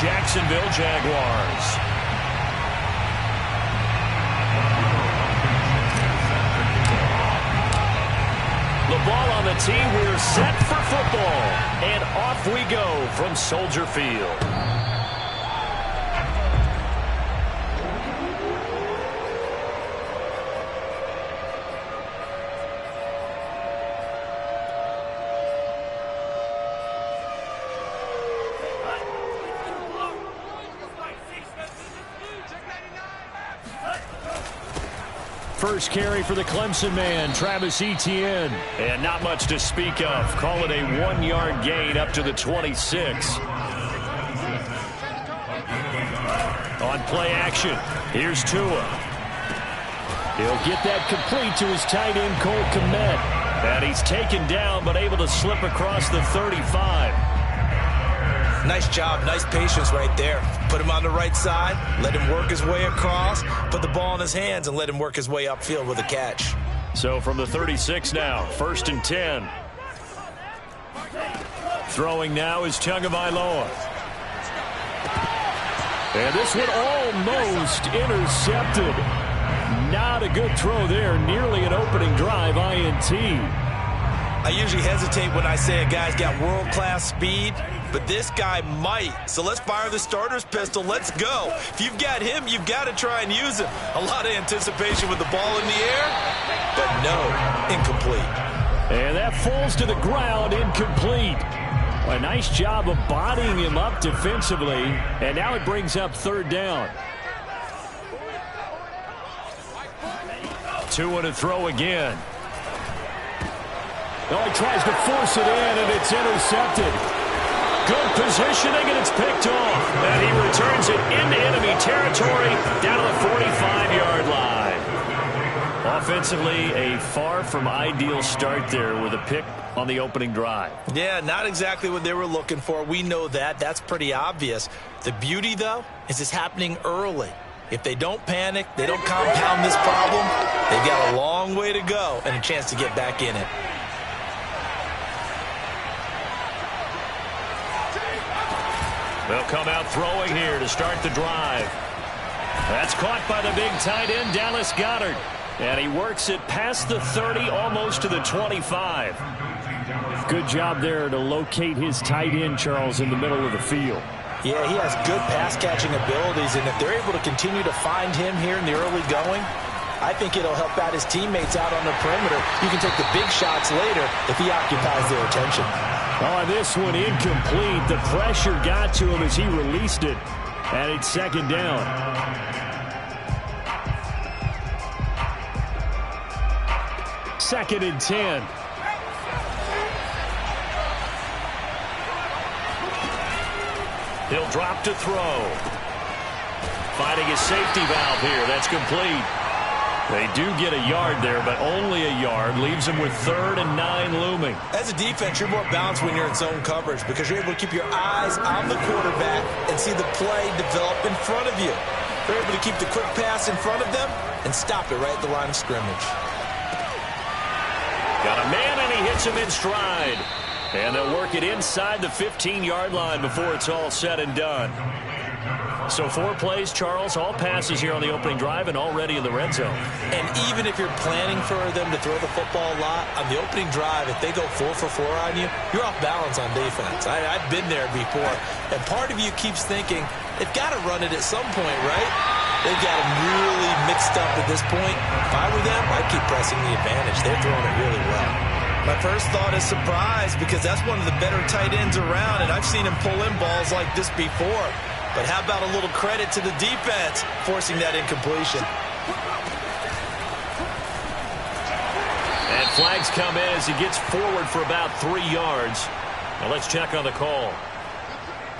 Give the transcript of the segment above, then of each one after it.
Jacksonville Jaguars. The ball on the tee. We're set for football. And off we go from Soldier Field. First carry for the Clemson man, Travis Etienne. And not much to speak of. Call it a 1-yard gain up to the 26. On play action, here's Tua. He'll get that complete to his tight end, Cole Kmet. And he's taken down, but able to slip across the 35. Nice job, nice patience right there. Put him on the right side, let him work his way across, put the ball in his hands, and let him work his way upfield with a catch. So from the 36 now, 1st and 10. Throwing now is Tagovailoa. And this one almost intercepted. Not a good throw there, nearly an opening drive INT. I usually hesitate when I say a guy's got world-class speed, but this guy might. So let's fire the starter's pistol. Let's go. If you've got him, you've got to try and use him. A lot of anticipation with the ball in the air, but no, incomplete. And that falls to the ground, incomplete. A nice job of bodying him up defensively, and now it brings up 3rd down. Tua to throw again. Oh, he tries to force it in, and it's intercepted. Good positioning, and it's picked off. And he returns it into enemy territory down to the 45-yard line. Offensively, a far from ideal start there with a pick on the opening drive. Yeah, not exactly what they were looking for. We know that. That's pretty obvious. The beauty, though, is it's happening early. If they don't panic, they don't compound this problem, they've got a long way to go and a chance to get back in it. They'll come out throwing here to start the drive. That's caught by the big tight end, Dallas Goedert. And he works it past the 30, almost to the 25. Good job there to locate his tight end, Charles, in the middle of the field. Yeah, he has good pass-catching abilities, and if they're able to continue to find him here in the early going, I think it'll help out his teammates out on the perimeter. You can take the big shots later if he occupies their attention. Oh, this one incomplete. The pressure got to him as he released it. And it's 2nd down. Second and 10. He'll drop to throw. Finding his safety valve here. That's complete. They do get a yard there, but only a yard. Leaves them with 3rd and 9 looming. As a defense, you're more balanced when you're in zone coverage because you're able to keep your eyes on the quarterback and see the play develop in front of you. They're able to keep the quick pass in front of them and stop it right at the line of scrimmage. Got a man, and he hits him in stride. And they'll work it inside the 15-yard line before it's all said and done. So 4 plays, Charles, all passes here on the opening drive and already in the red zone. And even if you're planning for them to throw the football a lot, on the opening drive, if they go 4 for 4 on you, you're off balance on defense. I've been there before. And part of you keeps thinking, they've got to run it at some point, right? They've got them really mixed up at this point. If I were them, I'd keep pressing the advantage. They're throwing it really well. My first thought is surprise because that's one of the better tight ends around, and I've seen him pull in balls like this before. But how about a little credit to the defense forcing that incompletion? And flags come in as he gets forward for about 3 yards. Now let's check on the call.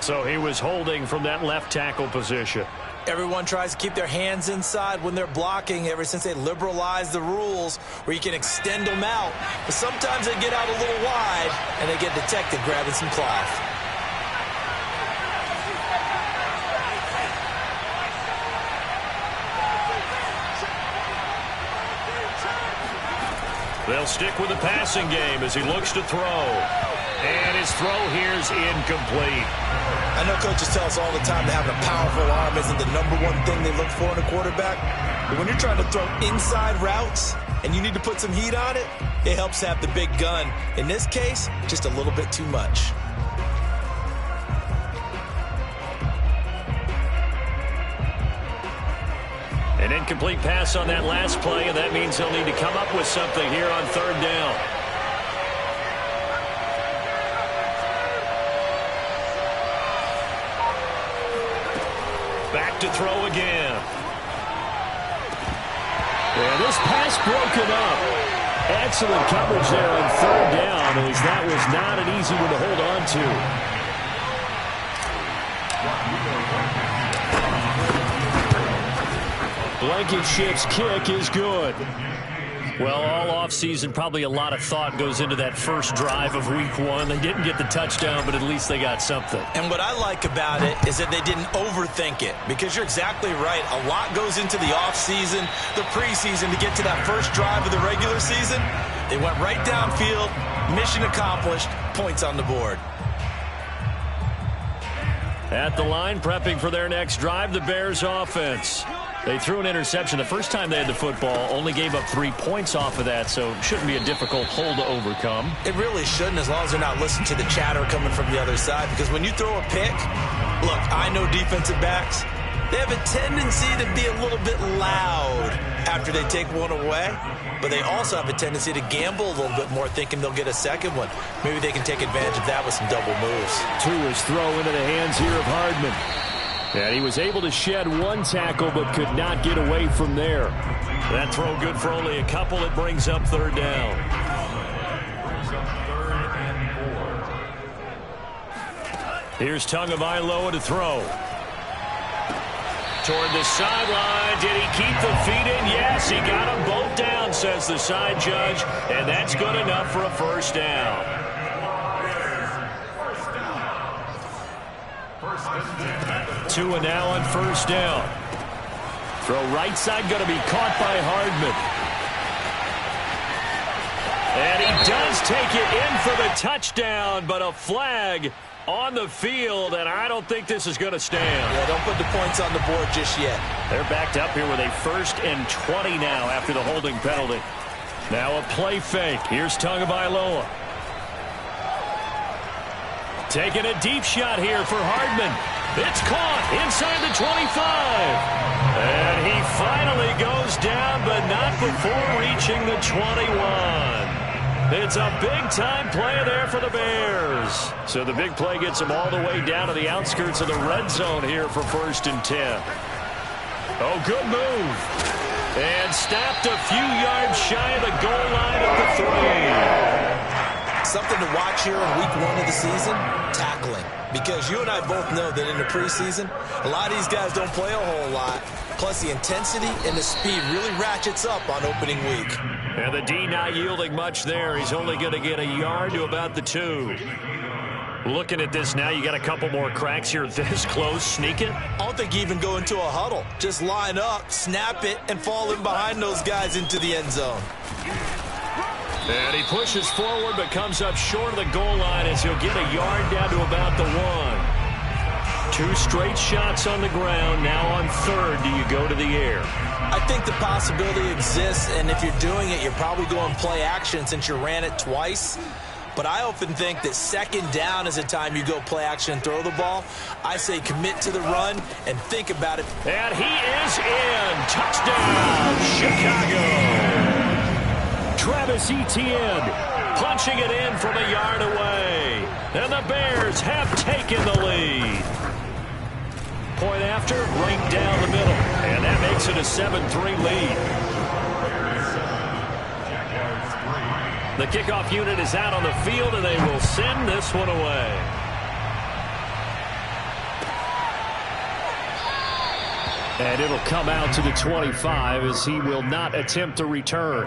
So he was holding from that left tackle position. Everyone tries to keep their hands inside when they're blocking ever since they liberalized the rules where you can extend them out. But sometimes they get out a little wide and they get detected grabbing some cloth. They'll stick with the passing game as he looks to throw. And his throw here's incomplete. I know coaches tell us all the time that having a powerful arm isn't the #1 thing they look for in a quarterback. But when you're trying to throw inside routes and you need to put some heat on it, it helps have the big gun. In this case, just a little bit too much. An incomplete pass on that last play, and that means they'll need to come up with something here on 3rd down. Back to throw again. And this pass broken up. Excellent coverage there on 3rd down, as that was not an easy one to hold on to. Blankenship's kick is good. Well, all offseason, probably a lot of thought goes into that first drive of week 1. They didn't get the touchdown, but at least they got something. And what I like about it is that they didn't overthink it, because you're exactly right. A lot goes into the offseason, the preseason, to get to that first drive of the regular season. They went right downfield, mission accomplished, points on the board. At the line, prepping for their next drive, the Bears offense. They threw an interception the first time they had the football, only gave up 3 points off of that, so it shouldn't be a difficult hole to overcome. It really shouldn't, as long as they're not listening to the chatter coming from the other side, because when you throw a pick, look, I know defensive backs, they have a tendency to be a little bit loud after they take one away, but they also have a tendency to gamble a little bit more, thinking they'll get a second one. Maybe they can take advantage of that with some double moves. Tua's throw into the hands here of Hardman. And he was able to shed 1 tackle, but could not get away from there. That throw good for only a couple. It brings up 3rd down. Here's Tagovailoa to throw. Toward the sideline. Did he keep the feet in? Yes, he got them both down, says the side judge. And that's good enough for a 1st down. Tua now on 1st down. Throw right side, going to be caught by Hardman. And he does take it in for the touchdown, but a flag on the field, and I don't think this is going to stand. Yeah, don't put the points on the board just yet. They're backed up here with a 1st and 20 now after the holding penalty. Now a play fake. Here's Tagovailoa. Taking a deep shot here for Hardman. It's caught inside the 25. And he finally goes down, but not before reaching the 21. It's a big-time play there for the Bears. So the big play gets them all the way down to the outskirts of the red zone here for 1st and 10. Oh, good move. And stopped a few yards shy of the goal line at the 3. Something to watch here in week 1 of the season, tackling. Because you and I both know that in the preseason, a lot of these guys don't play a whole lot. Plus, the intensity and the speed really ratchets up on opening week. And the D not yielding much there. He's only going to get a yard to about the 2. Looking at this now, you got a couple more cracks here this close. Sneak it? I don't think you even go into a huddle. Just line up, snap it, and fall in behind those guys into the end zone. And he pushes forward, but comes up short of the goal line as he'll get a yard down to about the 1. 2 straight shots on the ground. Now on 3rd, do you go to the air? I think the possibility exists, and if you're doing it, you're probably going play action since you ran it twice. But I often think that 2nd down is a time you go play action and throw the ball. I say commit to the run and think about it. And he is in. Touchdown, Chicago. Travis Etienne punching it in from a yard away. And the Bears have taken the lead. Point after, right down the middle. And that makes it a 7-3 lead. The kickoff unit is out on the field, and they will send this one away. And it'll come out to the 25 as he will not attempt to return.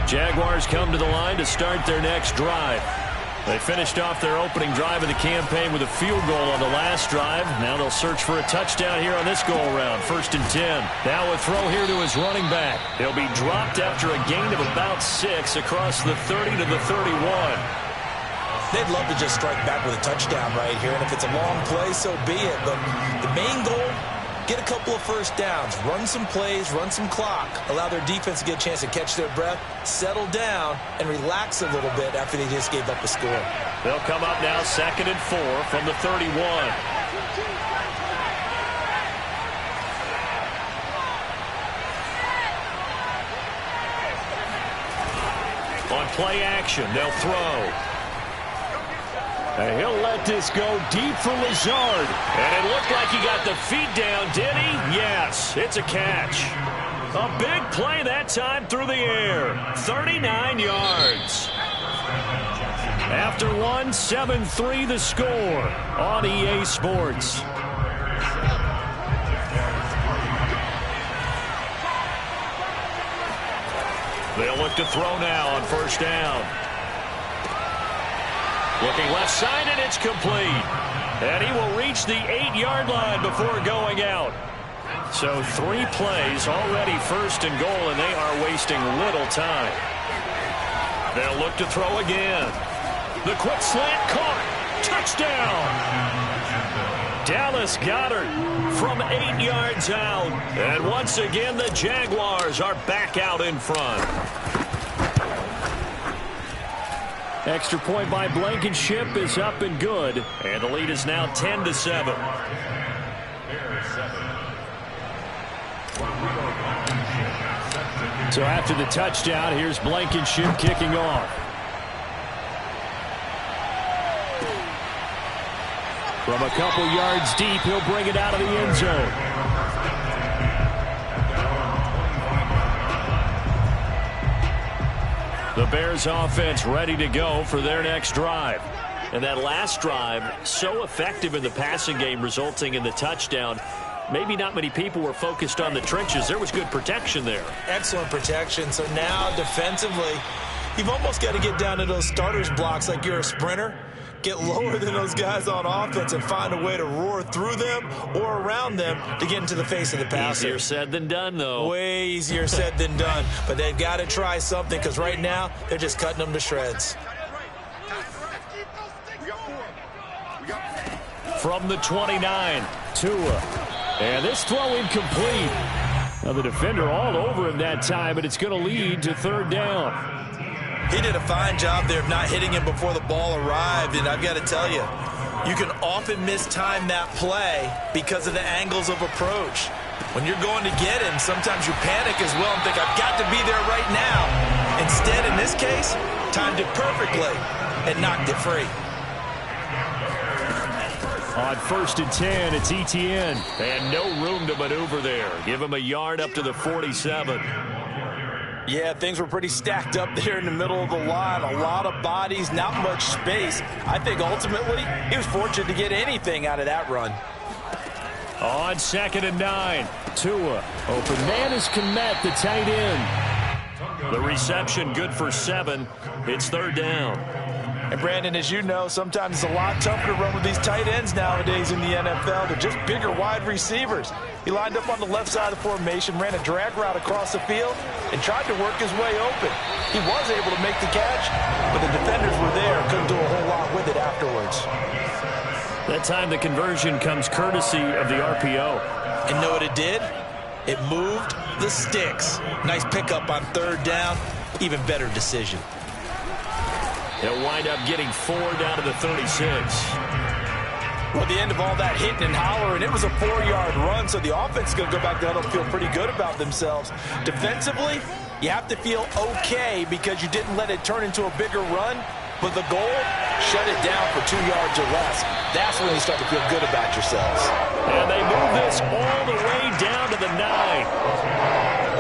Jaguars come to the line to start their next drive. They finished off their opening drive of the campaign with a field goal on the last drive. Now they'll search for a touchdown here on this go-around. 1st and 10. Now a throw here to his running back. He'll be dropped after a gain of about 6 across the 30 to the 31. They'd love to just strike back with a touchdown right here, and if it's a long play, so be it. But the main goal, get a couple of first downs, run some plays, run some clock, allow their defense to get a chance to catch their breath, settle down, and relax a little bit after they just gave up a score. They'll come up now 2nd and 4 from the 31. On play action, they'll throw. And he'll let this go deep for Lazard. And it looked like he got the feet down, did he? Yes, it's a catch. A big play that time through the air. 39 yards. After one, 7-3 the score on EA Sports. They'll look to throw now on 1st down. Looking left side, and it's complete. And he will reach the 8-yard line before going out. So 3 plays already 1st and goal, and they are wasting little time. They'll look to throw again. The quick slant caught. Touchdown. Dallas Goedert from 8 yards out. And once again, the Jaguars are back out in front. Extra point by Blankenship is up and good. And the lead is now 10-7. So after the touchdown, here's Blankenship kicking off. From a couple yards deep, he'll bring it out of the end zone. The Bears offense ready to go for their next drive. And that last drive, so effective in the passing game, resulting in the touchdown. Maybe not many people were focused on the trenches. There was good protection there. Excellent protection. So now defensively, you've almost got to get down to those starters blocks like you're a sprinter. Get lower than those guys on offense and find a way to roar through them or around them to get into the face of the passer. Easier said than done, though. Way easier said than done. But they've got to try something because right now they're just cutting them to shreds. From the 29, Tua. And this throw incomplete. Now the defender all over him that time, but it's going to lead to 3rd down. He did a fine job there of not hitting him before the ball arrived, and I've got to tell you, you can often mistime that play because of the angles of approach. When you're going to get him, sometimes you panic as well and think, I've got to be there right now. Instead, in this case, timed it perfectly and knocked it free. On 1st and 10, it's Etienne. And no room to maneuver there. Give him a yard up to the 47. Yeah, things were pretty stacked up there in the middle of the line. A lot of bodies, not much space. I think ultimately he was fortunate to get anything out of that run. On 2nd and 9, Tua. Open man is Kmet, the tight end. The reception good for 7. It's 3rd down. And Brandon, as you know, sometimes it's a lot tougher to run with these tight ends nowadays in the NFL. They're just bigger wide receivers. He lined up on the left side of the formation, ran a drag route across the field, and tried to work his way open. He was able to make the catch, but the defenders were there, couldn't do a whole lot with it afterwards. That time the conversion comes courtesy of the RPO. And know what it did? It moved the sticks. Nice pickup on 3rd down. Even better decision. They'll wind up getting 4 down to the 36. Well, at the end of all that hitting and hollering, it was a 4-yard run, so the offense is going to go back down and feel pretty good about themselves. Defensively, you have to feel okay because you didn't let it turn into a bigger run, but the goal, shut it down for 2 yards or less. That's when you start to feel good about yourselves. And they move this all the way down to the 9.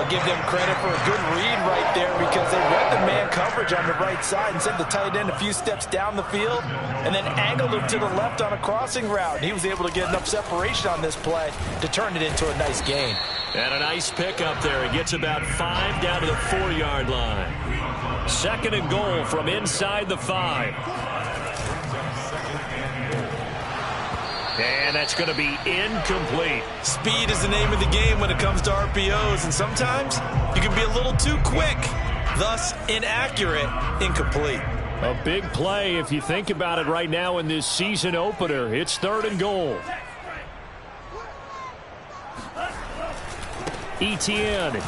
I'll give them credit for a good read right there because they read the man coverage on the right side and sent the tight end a few steps down the field and then angled him to the left on a crossing route. And he was able to get enough separation on this play to turn it into a nice gain. And a nice pickup there. He gets about 5 down to the 4-yard line. 2nd and goal from inside the 5. And that's going to be incomplete. Speed is the name of the game when it comes to RPOs, and sometimes you can be a little too quick, thus inaccurate, incomplete. A big play if you think about it right now in this season opener. It's 3rd and goal. Etienne.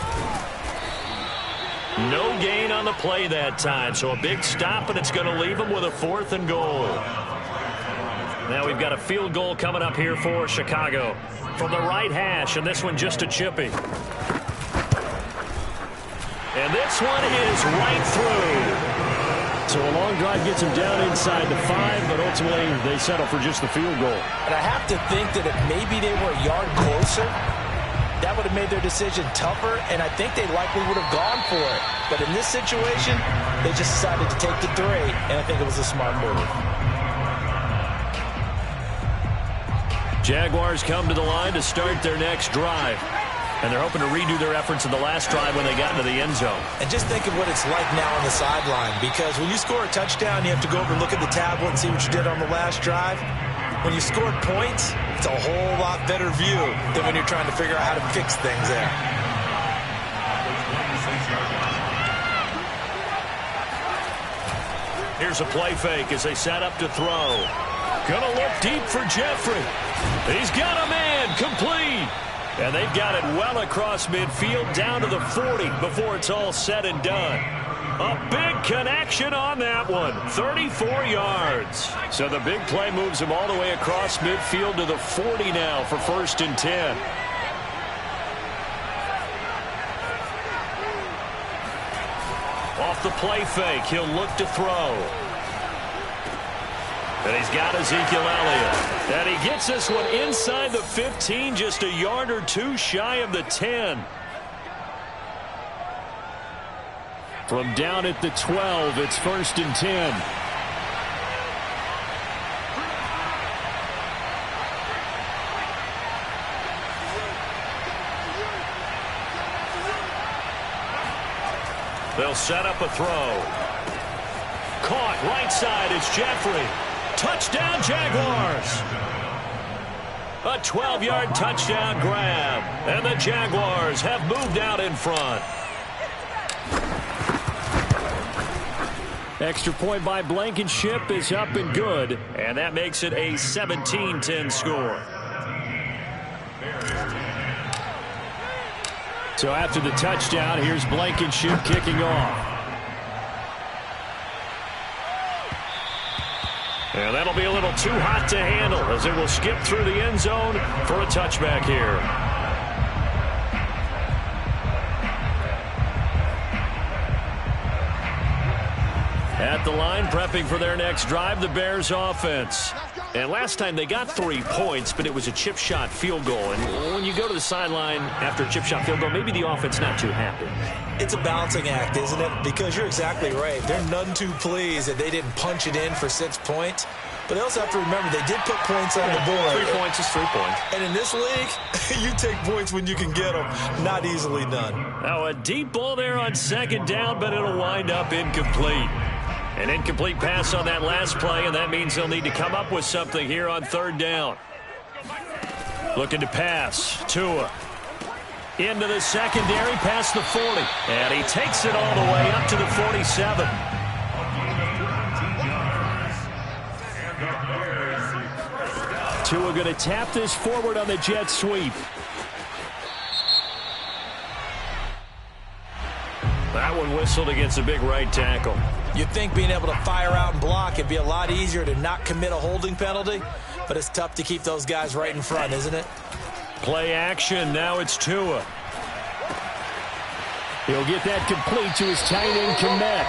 No gain on the play that time, so a big stop, and it's going to leave them with a 4th and goal. Now we've got a field goal coming up here for Chicago. From the right hash, and this one just a chippy. And this one is right through. So a long drive gets him down inside the 5, but ultimately they settle for just the field goal. And I have to think that if maybe they were a yard closer, that would have made their decision tougher, and I think they likely would have gone for it. But in this situation, they just decided to take the 3, and I think it was a smart move. Jaguars come to the line to start their next drive. And they're hoping to redo their efforts in the last drive when they got into the end zone. And just think of what it's like now on the sideline, because when you score a touchdown, you have to go over and look at the tablet and see what you did on the last drive. When you scored points, it's a whole lot better view than when you're trying to figure out how to fix things there. Here's a play fake as they set up to throw. Gonna look deep for Jeffrey. He's got a man, complete. And they've got it well across midfield down to the 40 before it's all said and done. A big connection on that one. 34 yards. So the big play moves him all the way across midfield to the 40 now for 1st and 10. Off the play fake, he'll look to throw. And he's got Ezekiel Elliott. And he gets this one inside the 15, just a yard or 2 shy of the 10. From down at the 12, it's 1st and 10. They'll set up a throw. Caught right side, it's Jeffrey. Touchdown, Jaguars. A 12-yard touchdown grab. And the Jaguars have moved out in front. Extra point by Blankenship is up and good. And that makes it a 17-10 score. So after the touchdown, here's Blankenship kicking off. And that'll be a little too hot to handle as it will skip through the end zone for a touchback here. At the line, prepping for their next drive, the Bears offense. And last time they got 3 points, but it was a chip shot field goal. And when you go to the sideline after a chip shot field goal, maybe the offense not too happy. It's a balancing act, isn't it? Because you're exactly right. They're none too pleased that they didn't punch it in for 6 points. But they also have to remember they did put points on the board. 3 points is 3 points. And in this league, you take points when you can get them. Not easily done. Now a deep ball there on 2nd down, but it'll wind up incomplete. An incomplete pass on that last play, and that means they'll need to come up with something here on 3rd down. Looking to pass. Tua. Into the secondary, past the 40. And he takes it all the way up to the 47. Tua going to tap this forward on the jet sweep. That one whistled against a big right tackle. You'd think being able to fire out and block it'd be a lot easier to not commit a holding penalty, but it's tough to keep those guys right in front, isn't it? Play action. Now it's Tua. He'll get that complete to his tight end, Kmet.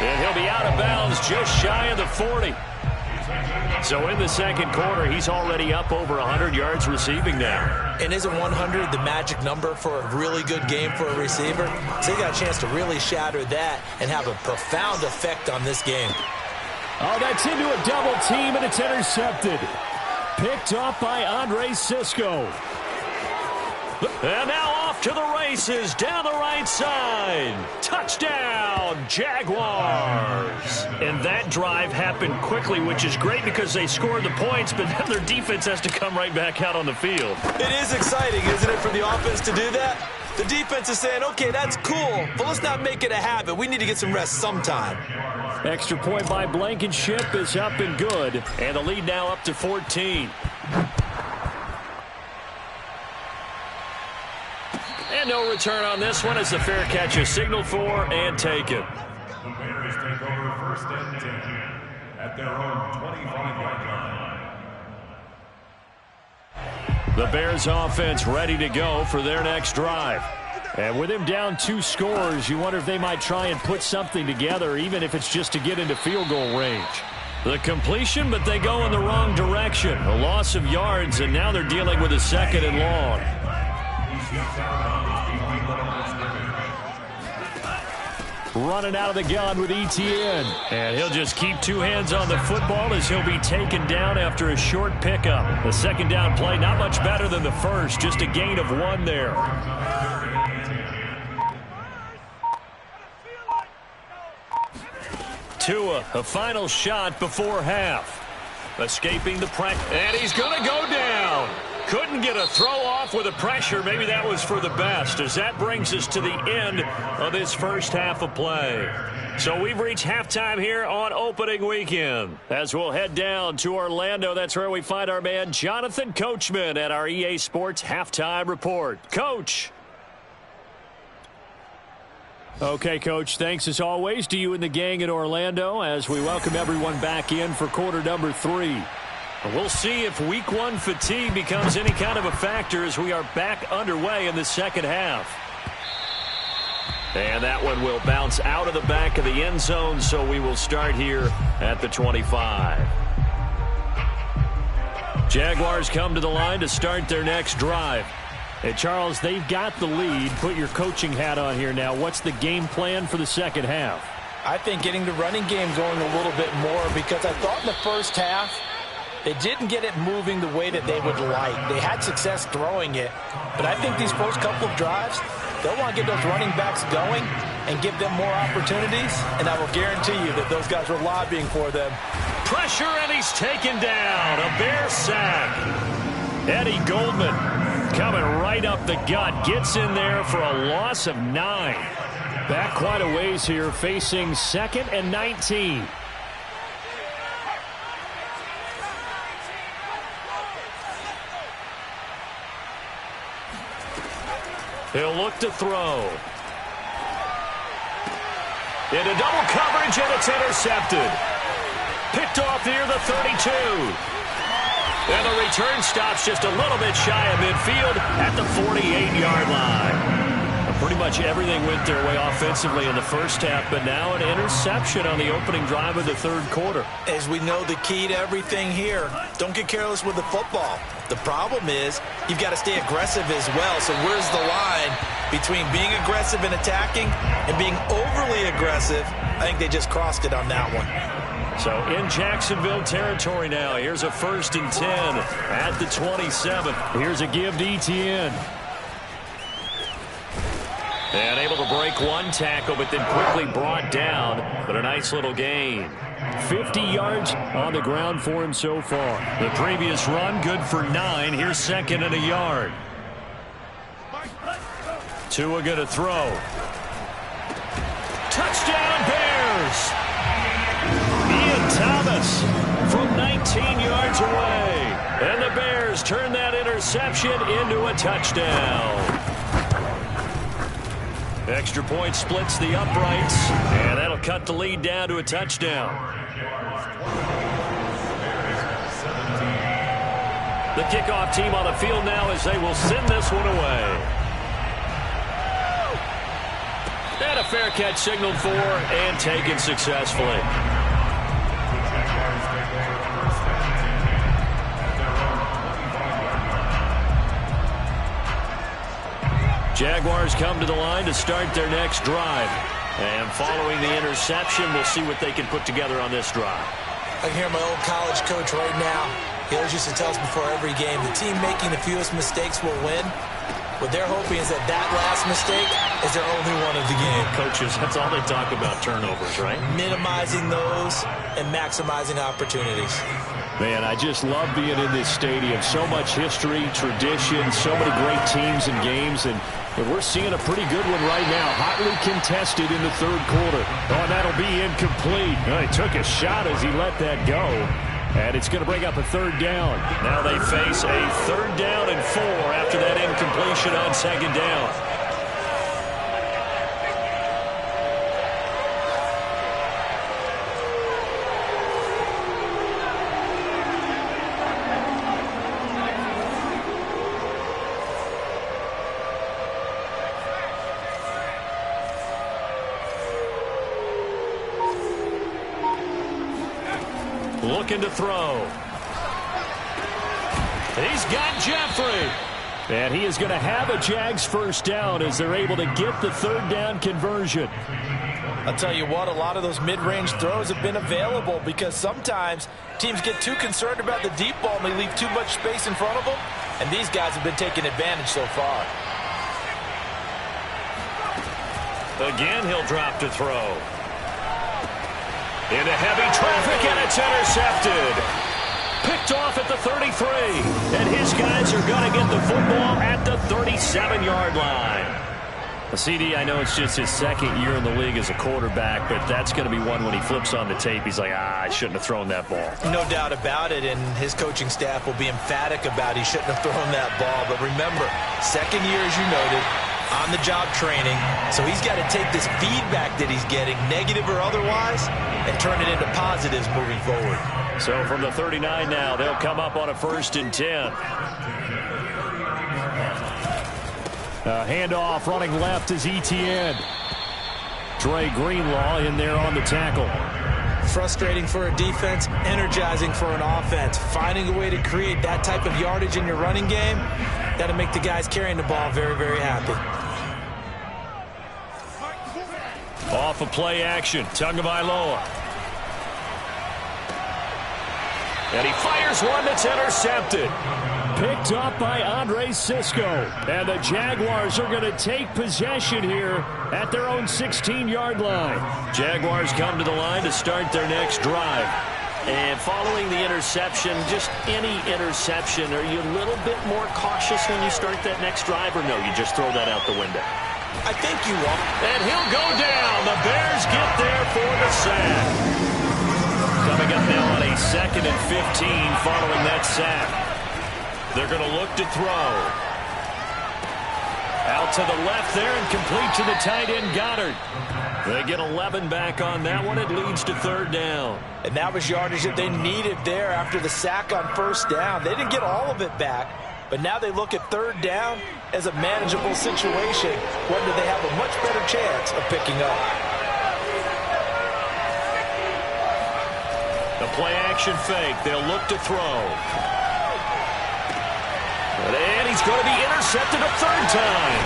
And he'll be out of bounds just shy of the 40. So in the 2nd quarter, he's already up over 100 yards receiving now. And isn't 100 the magic number for a really good game for a receiver? So he got a chance to really shatter that and have a profound effect on this game. Oh, that's into a double team, and it's intercepted. Picked off by Andre Sisco. And now off to the races down the right side. Touchdown, Jaguars. And that drive happened quickly, which is great because they scored the points, but then their defense has to come right back out on the field. It is exciting, isn't it, for the offense to do that? The defense is saying, okay, that's cool, but let's not make it a habit. We need to get some rest sometime. Extra point by Blankenship is up and good, and the lead now up to 14. And no return on this one as the fair catch is signaled for and taken. The Bears take over first and 10 at their own 25-yard line. The Bears offense ready to go for their next drive. And with him down 2 scores, you wonder if they might try and put something together, even if it's just to get into field goal range. The completion, but they go in the wrong direction. A loss of yards, and now they're dealing with a 2nd and long. Running out of the gun with Etienne. And he'll just keep 2 hands on the football as he'll be taken down after a short pickup. The second down play, not much better than the first, just a gain of 1 there. Tua, a final shot before half. Escaping the pressure, and he's going to go down. Couldn't get a throw off with the pressure. Maybe that was for the best, as that brings us to the end of this first half of play. So we've reached halftime here on opening weekend. As we'll head down to Orlando, that's where we find our man Jonathan Coachman at our EA Sports Halftime Report. Coach. Okay, Coach, thanks as always to you and the gang in Orlando as we welcome everyone back in for quarter number 3. We'll see if week 1 fatigue becomes any kind of a factor as we are back underway in the second half. And that one will bounce out of the back of the end zone, so we will start here at the 25. Jaguars come to the line to start their next drive. Hey, Charles, they've got the lead. Put your coaching hat on here now. What's the game plan for the second half? I think getting the running game going a little bit more, because I thought in the first half they didn't get it moving the way that they would like. They had success throwing it, but I think these first couple of drives, they'll want to get those running backs going and give them more opportunities, and I will guarantee you that those guys were lobbying for them. Pressure, and he's taken down. A Bear sack. Eddie Goldman coming right up the gut. Gets in there for a loss of 9. Back quite a ways here, facing 2nd and 19. He'll look to throw. Into double coverage, and it's intercepted. Picked off near the 32. And the return stops just a little bit shy of midfield at the 48-yard line. Pretty much everything went their way offensively in the first half, but now an interception on the opening drive of the third quarter. As we know, the key to everything here, don't get careless with the football. The problem is you've got to stay aggressive as well. So where's the line between being aggressive and attacking and being overly aggressive? I think they just crossed it on that one. So in Jacksonville territory now. Here's a 1st and 10 at the 27. Here's a give to Etienne. And able to break one tackle, but then quickly brought down. But a nice little gain. 50 yards on the ground for him so far. The previous run, good for 9. Here's 2nd and a yard. Tua going to throw. Touchdown, Bears! Ian Thomas from 19 yards away. And the Bears turn that interception into a touchdown. Extra point splits the uprights, and that'll cut the lead down to a touchdown. The kickoff team on the field now as they will send this one away. And a fair catch signaled for and taken successfully. Jaguars come to the line to start their next drive. And following the interception, we'll see what they can put together on this drive. I can hear my old college coach right now. He always used to tell us before every game, the team making the fewest mistakes will win. What they're hoping is that that last mistake is their only one of the game. Coaches, that's all they talk about, turnovers, right? Minimizing those and maximizing opportunities. Man, I just love being in this stadium. So much history, tradition, so many great teams and games, and we're seeing a pretty good one right now. Hotly contested in the third quarter. Oh, and that'll be incomplete. He took a shot as he let that go, and it's going to bring up a third down. Now they face a 3rd down and 4 after that incompletion on 2nd down. Looking to throw. He's got Jeffrey. And he is going to have a Jags first down as they're able to get the 3rd down conversion. I'll tell you what, a lot of those mid-range throws have been available because sometimes teams get too concerned about the deep ball and they leave too much space in front of them. And these guys have been taking advantage so far. Again, he'll drop to throw. Into heavy traffic, and it's intercepted. Picked off at the 33. And his guys are going to get the football at the 37-yard line. CD, I know it's just his 2nd year in the league as a quarterback, but that's going to be one when he flips on the tape. He's like, I shouldn't have thrown that ball. No doubt about it, and his coaching staff will be emphatic about he shouldn't have thrown that ball. But remember, 2nd year, as you noted, on-the-job training, so he's got to take this feedback that he's getting, negative or otherwise, and turn it into positives moving forward. So from the 39 now, they'll come up on a 1st and 10. Handoff running left is Etienne. Dre Greenlaw in there on the tackle. Frustrating for a defense, energizing for an offense. Finding a way to create that type of yardage in your running game, that'll make the guys carrying the ball very, very happy. Off of play action, Tagovailoa. And he fires one that's intercepted. Picked up by Andre Cisco. And the Jaguars are going to take possession here at their own 16-yard line. Jaguars come to the line to start their next drive. And following the interception, just any interception, are you a little bit more cautious when you start that next drive, or no, you just throw that out the window? I think you are. And he'll go down. The Bears get there for the sack. Coming up now on a 2nd and 15 following that sack. They're going to look to throw. Out to the left there and complete to the tight end, Goddard. They get 11 back on that one. It leads to 3rd down. And that was yardage that they needed there after the sack on 1st down. They didn't get all of it back, but now they look at 3rd down as a manageable situation, whether they have a much better chance of picking up. The play action fake. They'll look to throw. And he's going to be intercepted a 3rd time.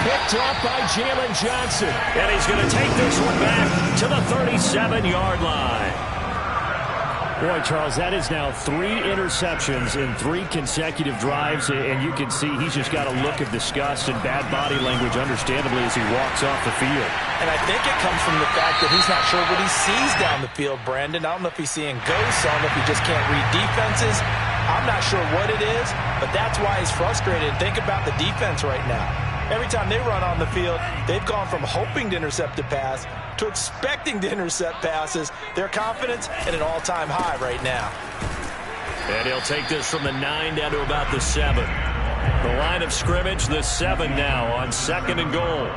Picked up by Jalen Johnson. And he's going to take this one back to the 37-yard line. Boy, Charles, that is now 3 interceptions in 3 consecutive drives, and you can see he's just got a look of disgust and bad body language, understandably, as he walks off the field. And I think it comes from the fact that he's not sure what he sees down the field, Brandon. I don't know if he's seeing ghosts. I don't know if he just can't read defenses. I'm not sure what it is, but that's why he's frustrated. Think about the defense right now. Every time they run on the field, they've gone from hoping to intercept a pass to expecting to intercept passes. Their confidence at an all-time high right now. And he'll take this from the 9 down to about the 7. The line of scrimmage, the 7 now on 2nd and goal.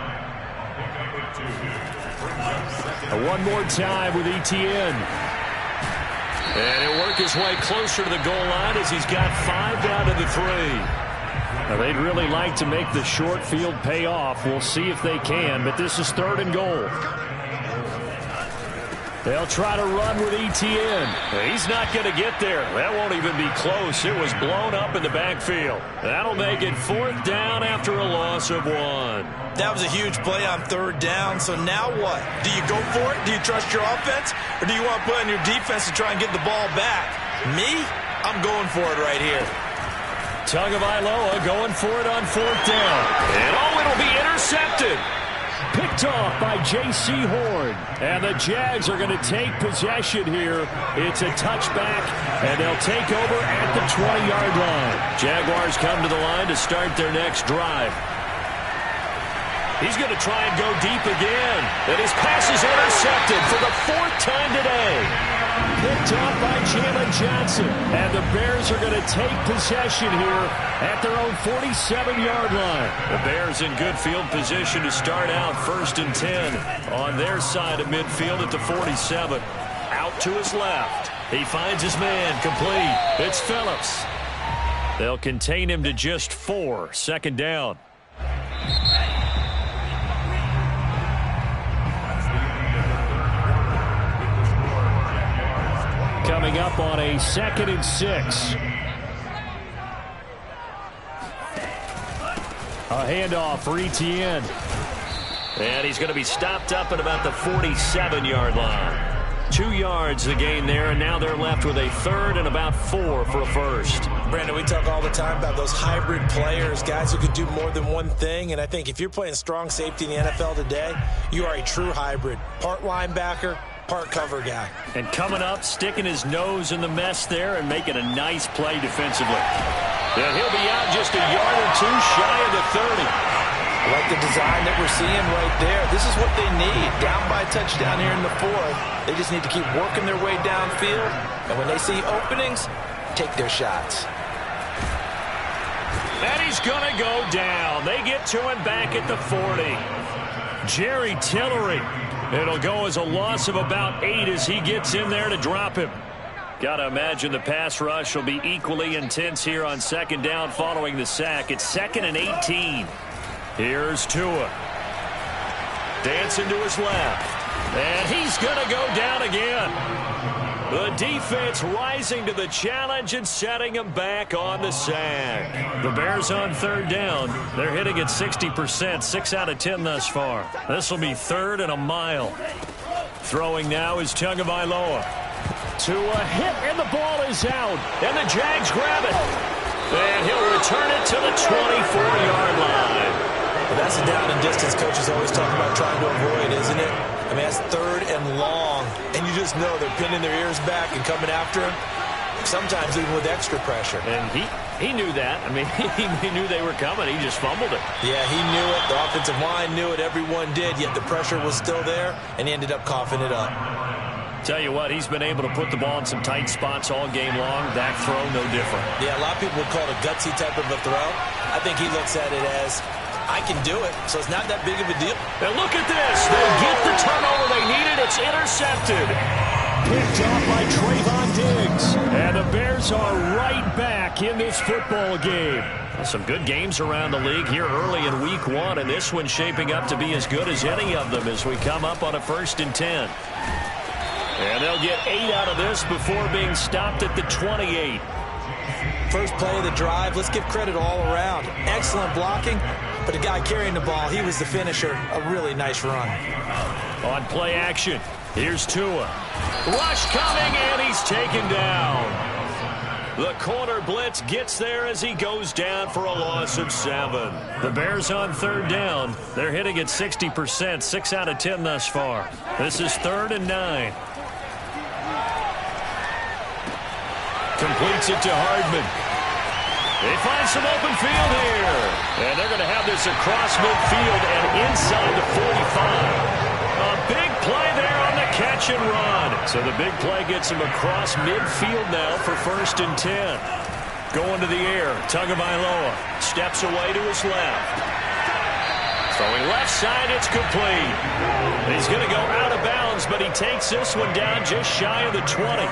One more time with Etienne. And he'll work his way closer to the goal line as he's got 5 down to the 3. Now, they'd really like to make the short field pay off. We'll see if they can, but this is 3rd and goal. They'll try to run with Etienne. He's not going to get there. That won't even be close. It was blown up in the backfield. That'll make it 4th down after a loss of 1. That was a huge play on 3rd down, so now what? Do you go for it? Do you trust your offense? Or do you want to put on your defense to try and get the ball back? Me? I'm going for it right here. Tagovailoa going for it on 4th down. And it'll be intercepted. Picked off by J.C. Horn. And the Jags are going to take possession here. It's a touchback, and they'll take over at the 20-yard line. Jaguars come to the line to start their next drive. He's going to try and go deep again. And his pass is intercepted for the 4th time today. Picked off by Jalen Johnson. And the Bears are going to take possession here at their own 47-yard line. The Bears in good field position to start out 1st and 10 on their side of midfield at the 47. Out to his left. He finds his man complete. It's Phillips. They'll contain him to just 4. 2nd down. Coming up on a 2nd and 6. A handoff for Etienne. And he's going to be stopped up at about the 47-yard line. 2 yards the gain there, and now they're left with a 3rd and about 4 for a 1st. Brandon, we talk all the time about those hybrid players, guys who could do more than one thing. And I think if you're playing strong safety in the NFL today, you are a true hybrid. Part linebacker, part cover guy. And coming up, sticking his nose in the mess there and making a nice play defensively. And he'll be out just a yard or 2 shy of the 30. I like the design that we're seeing right there. This is what they need. Down by a touchdown here in the 4th. They just need to keep working their way downfield. And when they see openings, take their shots. And he's going to go down. They get to him back at the 40. Jerry Tillery. It'll go as a loss of about 8 as he gets in there to drop him. Got to imagine the pass rush will be equally intense here on 2nd down following the sack. It's 2nd and 18. Here's Tua. Dancing to his left. And he's going to go down again. The defense rising to the challenge and setting him back on the sack. The Bears on 3rd down. They're hitting at 60%, 6 out of 10 thus far. This will be 3rd and a mile. Throwing now is Tagovailoa. Tua hit, and the ball is out. And the Jags grab it. And he'll return it to the 24-yard line. Well, that's a down and distance coaches always talk about trying to avoid, isn't it? I mean, that's 3rd and long. And you just know they're pinning their ears back and coming after him, sometimes even with extra pressure. And he knew that. I mean, he knew they were coming. He just fumbled it. Yeah, he knew it. The offensive line knew it. Everyone did, yet the pressure was still there, and he ended up coughing it up. Tell you what, he's been able to put the ball in some tight spots all game long. That throw, no different. Yeah, a lot of people would call it a gutsy type of a throw. I think he looks at it as, I can do it, so it's not that big of a deal. And look at this. They get the turnover they needed. It's intercepted. Picked off by Trayvon Diggs. And the Bears are right back in this football game. Some good games around the league here early in week 1, and this one's shaping up to be as good as any of them as we come up on a 1st and 10. And they'll get 8 out of this before being stopped at the 28. First play of the drive, let's give credit all around. Excellent blocking, but the guy carrying the ball, he was the finisher. A really nice run. On play action, here's Tua. Rush coming, and he's taken down. The corner blitz gets there as he goes down for a loss of 7. The Bears on 3rd down. They're hitting at 60%, 6 out of 10 thus far. This is 3rd and 9. Completes it to Hardman. They find some open field here. And they're going to have this across midfield and inside the 45. A big play there on the catch and run. So the big play gets him across midfield now for 1st and 10. Going to the air. Tagovailoa steps away to his left. Throwing left side, it's complete. He's going to go out of bounds, but he takes this one down just shy of the 20.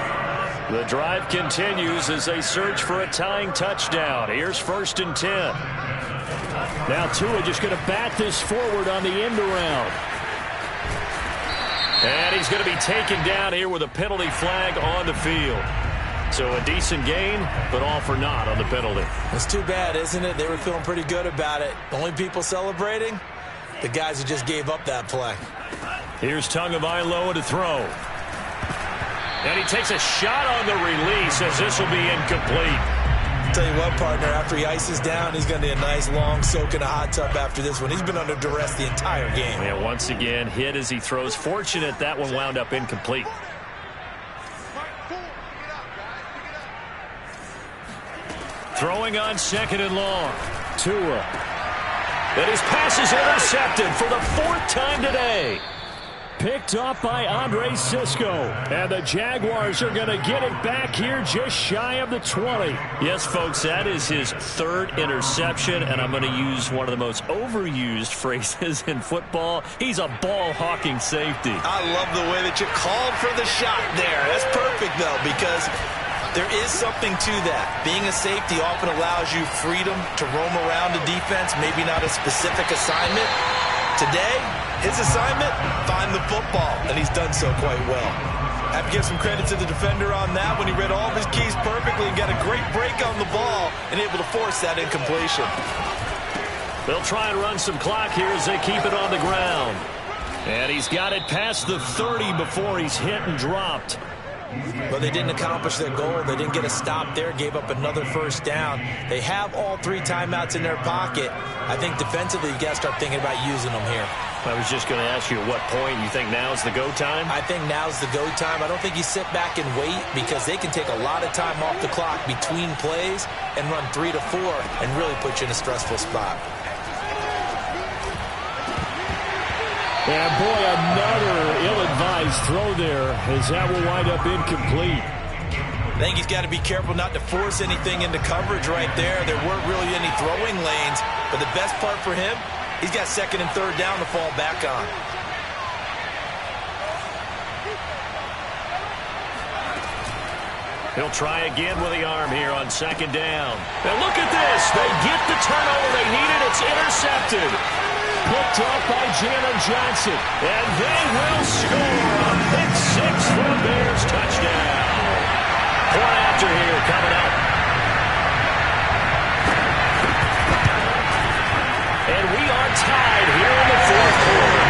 The drive continues as they search for a tying touchdown. Here's 1st and 10. Now Tua just going to bat this forward on the end around. And he's going to be taken down here with a penalty flag on the field. So a decent gain, but all for naught on the penalty. It's too bad, isn't it? They were feeling pretty good about it. The only people celebrating, the guys who just gave up that play. Here's Tagovailoa to throw. And he takes a shot on the release as this will be incomplete. tell you what, partner, after he ices down, he's going to need a nice long soak in a hot tub after this one. He's been under duress the entire game. Yeah, once again, hit as he throws. Fortunate that one wound up incomplete. Throwing on 2nd and long. Tua. And his pass is intercepted for the 4th time today. Picked off by Andre Sisco. And the Jaguars are going to get it back here just shy of the 20. Yes, folks, that is his 3rd interception, and I'm going to use one of the most overused phrases in football. He's a ball-hawking safety. I love the way that you called for the shot there. That's perfect, though, because there is something to that. Being a safety often allows you freedom to roam around the defense, maybe not a specific assignment. Today, his assignment, find the football, and he's done so quite well. I have to give some credit to the defender on that when he read all of his keys perfectly and got a great break on the ball and able to force that incompletion. They'll try and run some clock here as they keep it on the ground. And he's got it past the 30 before he's hit and dropped. But they didn't accomplish their goal. They didn't get a stop there, gave up another 1st down. They have all 3 timeouts in their pocket. I think defensively you got to start thinking about using them here. I was just going to ask you at what point you think now is the go time? I think now's the go time. I don't think you sit back and wait because they can take a lot of time off the clock between plays and run 3 to 4 and really put you in a stressful spot. And boy, another ill-advised throw there as that will wind up incomplete. I think he's got to be careful not to force anything into coverage right there. There weren't really any throwing lanes, but the best part for him, he's got 2nd and 3rd down to fall back on. He'll try again with the arm here on 2nd down. And look at this. They get the turnover they needed. It's intercepted. Picked off by Jalen Johnson. And they will score a pick 6 for the Bears. Touchdown. Point after here coming up. And we are tied here in the 4th quarter.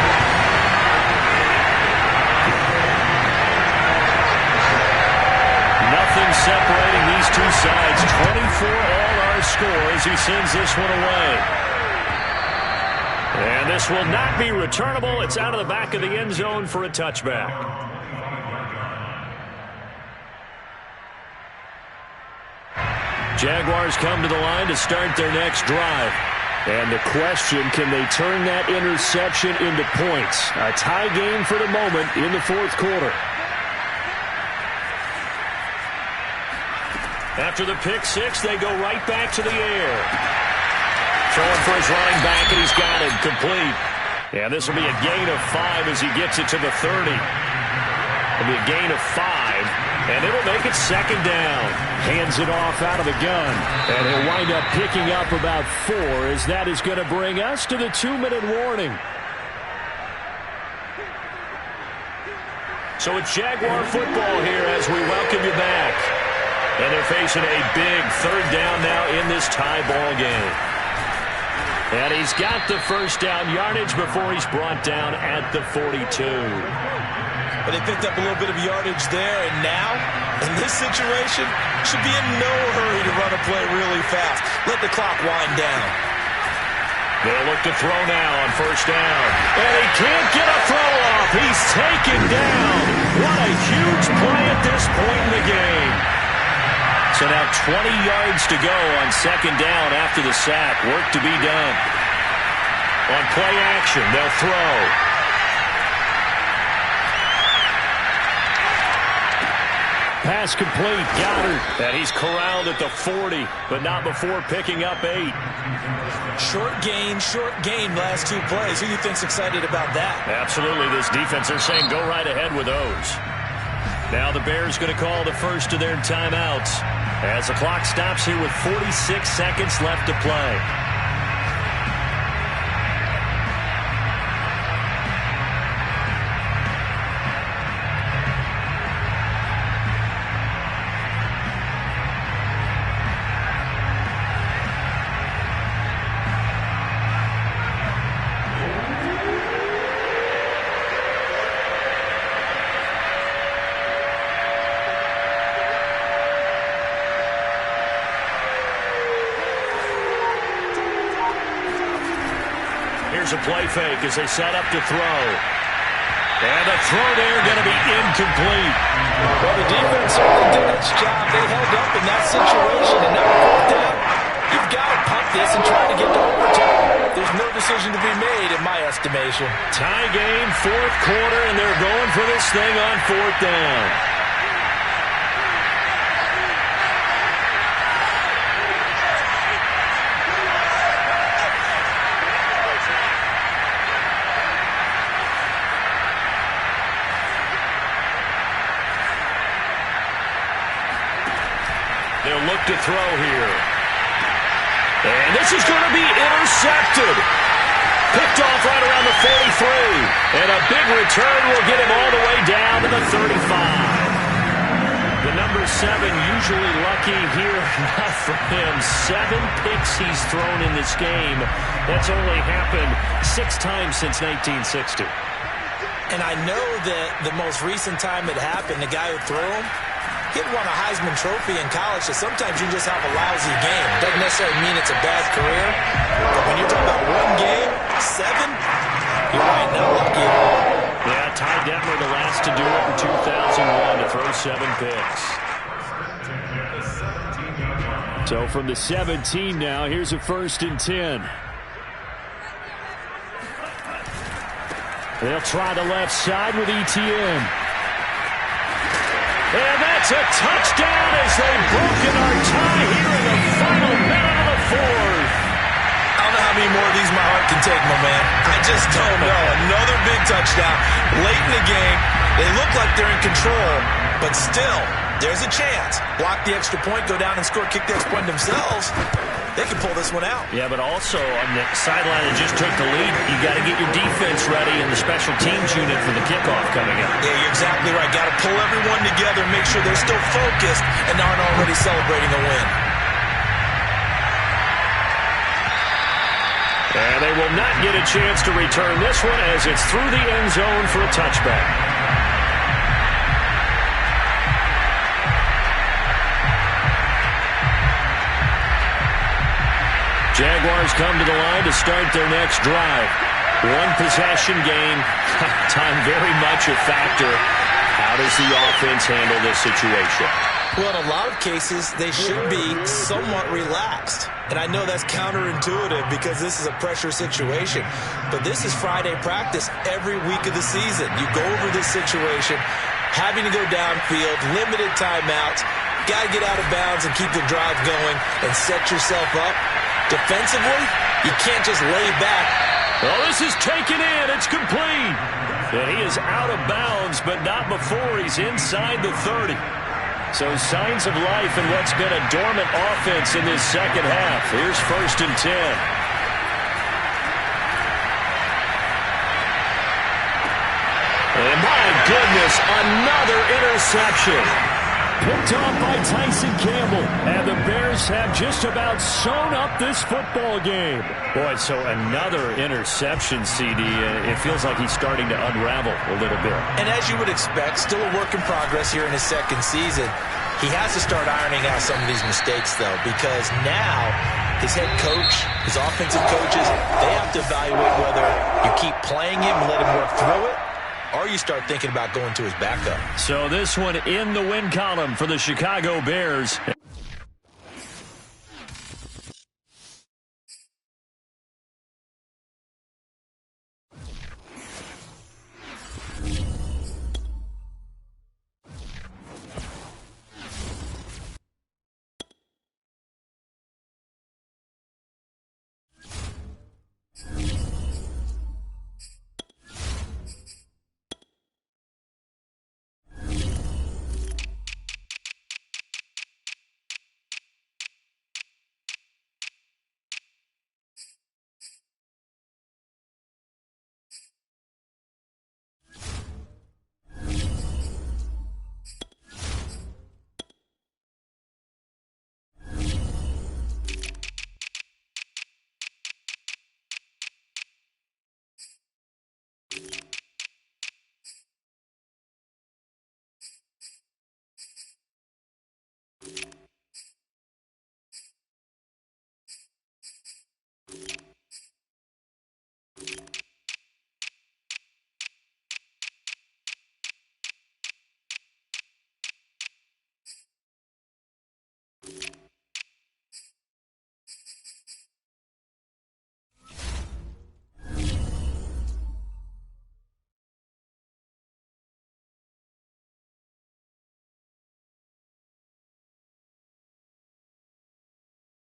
Nothing separating these two sides. 24 all our score as he sends this one away. And this will not be returnable. It's out of the back of the end zone for a touchback. Jaguars come to the line to start their next drive. And the question, can they turn that interception into points? A tie game for the moment in the 4th quarter. After the pick 6, they go right back to the air. Throwing for his running back, and he's got it complete. Yeah, this will be a gain of 5 as he gets it to the 30. It'll be a gain of 5, and it'll make it 2nd down. Hands it off out of the gun, and he'll wind up picking up about 4 as that is going to bring us to the 2-minute warning. So it's Jaguar football here as we welcome you back. And they're facing a big 3rd down now in this tie ball game. And he's got the 1st down yardage before he's brought down at the 42. But they picked up a little bit of yardage there, and now, in this situation, should be in no hurry to run a play really fast. Let the clock wind down. They'll look to throw now on 1st down. And he can't get a throw off. He's taken down. What a huge play at this point in the game. So now 20 yards to go on 2nd down after the sack. Work to be done. On play action, they'll throw. Pass complete. Goddard. And he's corralled at the 40, but not before picking up 8. Short gain last 2 plays. Who do you think's excited about that? Absolutely. This defense, they're saying go right ahead with those. Now the Bears going to call the first of their timeouts as the clock stops here with 46 seconds left to play. Here's a play fake as they set up to throw. And the throw there going to be incomplete. Well, the defense certainly did its job. They held up in that situation, and now fourth down, you've got to punt this and try to get to overtime. There's no decision to be made in my estimation. Tie game, fourth quarter, and they're going for this thing on fourth down. They'll look to throw here. And this is going to be intercepted. Picked off right around the 43. And a big return will get him all the way down to the 35. The number 7 usually lucky here. Not for him. 7 picks he's thrown in this game. That's only happened 6 times since 1960. And I know that the most recent time it happened, the guy who threw him, he had won a Heisman Trophy in college, so sometimes you just have a lousy game. Doesn't necessarily mean it's a bad career, but when you're talking about one game, 7, you're right, not lucky at all. Yeah, Ty Detmer the last to do it in 2001 to throw 7 picks. So from the 17 now, here's a 1st and 10. They'll try the left side with ETN. And that's a touchdown as they've broken our tie here in the final minute of the 4th. I don't know how many more of these my heart can take, my man. I just don't know. Another big touchdown. Late in the game, they look like they're in control, but still, there's a chance. Block the extra point, go down and score, kick the extra point themselves. They can pull this one out. Yeah, but also on the sideline that just took the lead, you got to get your defense ready and the special teams unit for the kickoff coming up. Yeah, you're exactly right. Got to pull everyone together, make sure they're still focused and aren't already celebrating a win. And they will not get a chance to return this one as it's through the end zone for a touchback. Jaguars come to the line to start their next drive. 1 possession game. Time very much a factor. How does the offense handle this situation? Well, in a lot of cases, they should be somewhat relaxed. And I know that's counterintuitive because this is a pressure situation. But this is Friday practice every week of the season. You go over this situation, having to go downfield, limited timeouts, got to get out of bounds and keep the drive going and set yourself up. Defensively, you can't just lay back. Well, this is taken in. It's complete. And he is out of bounds, but not before he's inside the 30. So signs of life in what's been a dormant offense in this second half. Here's 1st and 10. And my goodness, another interception. Picked off by Tyson Campbell. And the Bears have just about sewn up this football game. Boy, so another interception, CD. It feels like he's starting to unravel a little bit. And as you would expect, still a work in progress here in his second season. He has to start ironing out some of these mistakes, though, because now his head coach, his offensive coaches, they have to evaluate whether you keep playing him and let him work through it, or you start thinking about going to his backup. So this one in the win column for the Chicago Bears.